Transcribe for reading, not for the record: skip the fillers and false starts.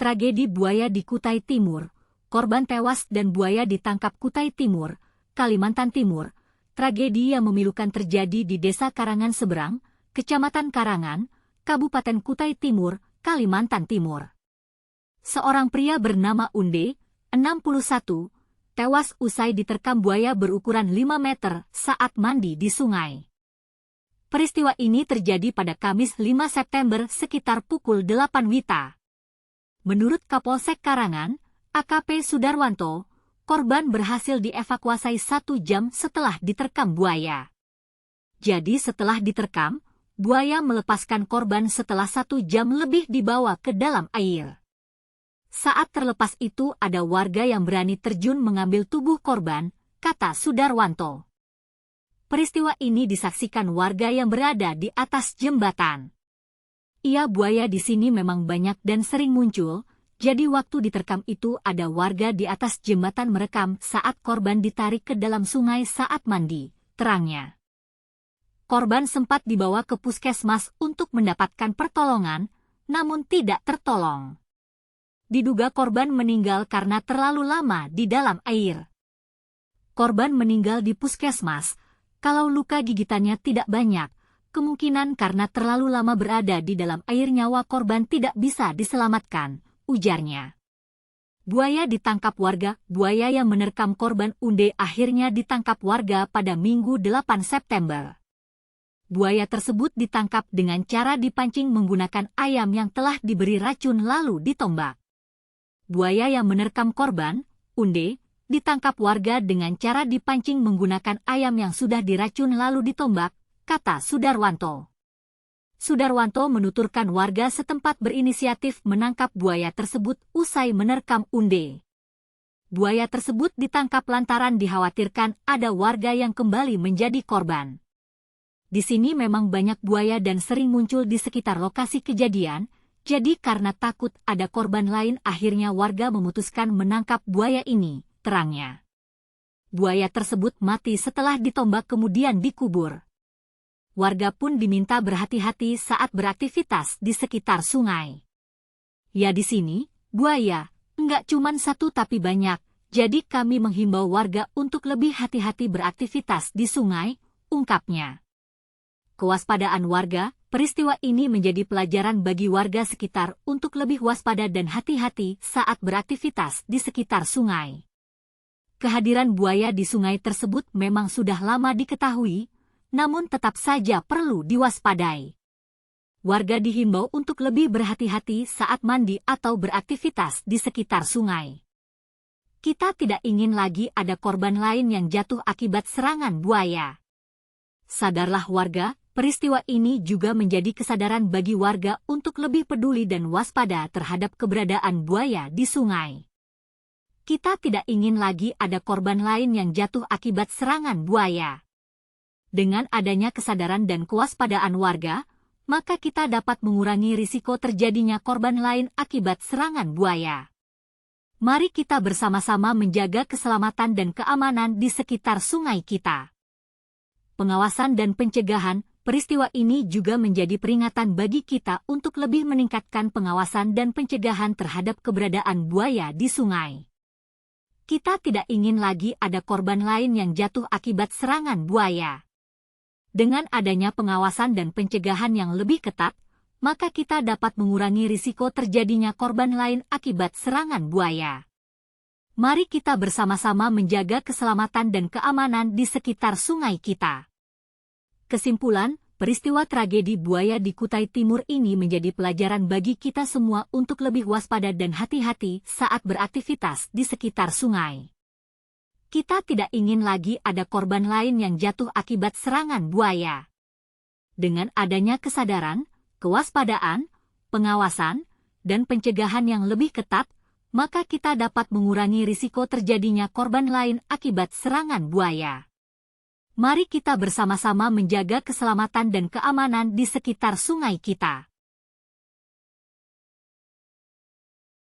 Tragedi buaya di Kutai Timur, korban tewas dan buaya ditangkap Kutai Timur, Kalimantan Timur. Tragedi yang memilukan terjadi di Desa Karangan Seberang, Kecamatan Karangan, Kabupaten Kutai Timur, Kalimantan Timur. Seorang pria bernama Unde, 61, tewas usai diterkam buaya berukuran 5 meter saat mandi di sungai. Peristiwa ini terjadi pada Kamis 5 September sekitar pukul 8 WITA. Menurut Kapolsek Karangan, AKP Sudarwanto, korban berhasil dievakuasi 1 jam setelah diterkam buaya. Jadi setelah diterkam, buaya melepaskan korban setelah 1 jam lebih dibawa ke dalam air. Saat terlepas itu ada warga yang berani terjun mengambil tubuh korban, kata Sudarwanto. Peristiwa ini disaksikan warga yang berada di atas jembatan. Buaya di sini memang banyak dan sering muncul, jadi waktu diterkam itu ada warga di atas jembatan merekam saat korban ditarik ke dalam sungai saat mandi, terangnya. Korban sempat dibawa ke puskesmas untuk mendapatkan pertolongan, namun tidak tertolong. Diduga korban meninggal karena terlalu lama di dalam air. Korban meninggal di puskesmas, kalau luka gigitannya tidak banyak, kemungkinan karena terlalu lama berada di dalam air nyawa korban tidak bisa diselamatkan, ujarnya. Buaya ditangkap warga. Buaya yang menerkam korban Unde akhirnya ditangkap warga pada Minggu 8 September. Buaya tersebut ditangkap dengan cara dipancing menggunakan ayam yang telah diberi racun lalu ditombak. Buaya yang menerkam korban, Unde, ditangkap warga dengan cara dipancing menggunakan ayam yang sudah diracun lalu ditombak, kata Sudarwanto. Sudarwanto menuturkan warga setempat berinisiatif menangkap buaya tersebut usai menerkam Unde. Buaya tersebut ditangkap lantaran dikhawatirkan ada warga yang kembali menjadi korban. Di sini memang banyak buaya dan sering muncul di sekitar lokasi kejadian, jadi karena takut ada korban lain akhirnya warga memutuskan menangkap buaya ini, terangnya. Buaya tersebut mati setelah ditombak kemudian dikubur. Warga pun diminta berhati-hati saat beraktivitas di sekitar sungai. Ya di sini, buaya, enggak cuma satu tapi banyak, jadi kami menghimbau warga untuk lebih hati-hati beraktivitas di sungai, ungkapnya. Kewaspadaan warga, peristiwa ini menjadi pelajaran bagi warga sekitar untuk lebih waspada dan hati-hati saat beraktivitas di sekitar sungai. Kehadiran buaya di sungai tersebut memang sudah lama diketahui, namun tetap saja perlu diwaspadai. Warga dihimbau untuk lebih berhati-hati saat mandi atau beraktivitas di sekitar sungai. Kita tidak ingin lagi ada korban lain yang jatuh akibat serangan buaya. Sadarlah warga, peristiwa ini juga menjadi kesadaran bagi warga untuk lebih peduli dan waspada terhadap keberadaan buaya di sungai. Kita tidak ingin lagi ada korban lain yang jatuh akibat serangan buaya. Dengan adanya kesadaran dan kewaspadaan warga, maka kita dapat mengurangi risiko terjadinya korban lain akibat serangan buaya. Mari kita bersama-sama menjaga keselamatan dan keamanan di sekitar sungai kita. Pengawasan dan pencegahan, peristiwa ini juga menjadi peringatan bagi kita untuk lebih meningkatkan pengawasan dan pencegahan terhadap keberadaan buaya di sungai. Kita tidak ingin lagi ada korban lain yang jatuh akibat serangan buaya. Dengan adanya pengawasan dan pencegahan yang lebih ketat, maka kita dapat mengurangi risiko terjadinya korban lain akibat serangan buaya. Mari kita bersama-sama menjaga keselamatan dan keamanan di sekitar sungai kita. Kesimpulan, peristiwa tragedi buaya di Kutai Timur ini menjadi pelajaran bagi kita semua untuk lebih waspada dan hati-hati saat beraktivitas di sekitar sungai. Kita tidak ingin lagi ada korban lain yang jatuh akibat serangan buaya. Dengan adanya kesadaran, kewaspadaan, pengawasan, dan pencegahan yang lebih ketat, maka kita dapat mengurangi risiko terjadinya korban lain akibat serangan buaya. Mari kita bersama-sama menjaga keselamatan dan keamanan di sekitar sungai kita.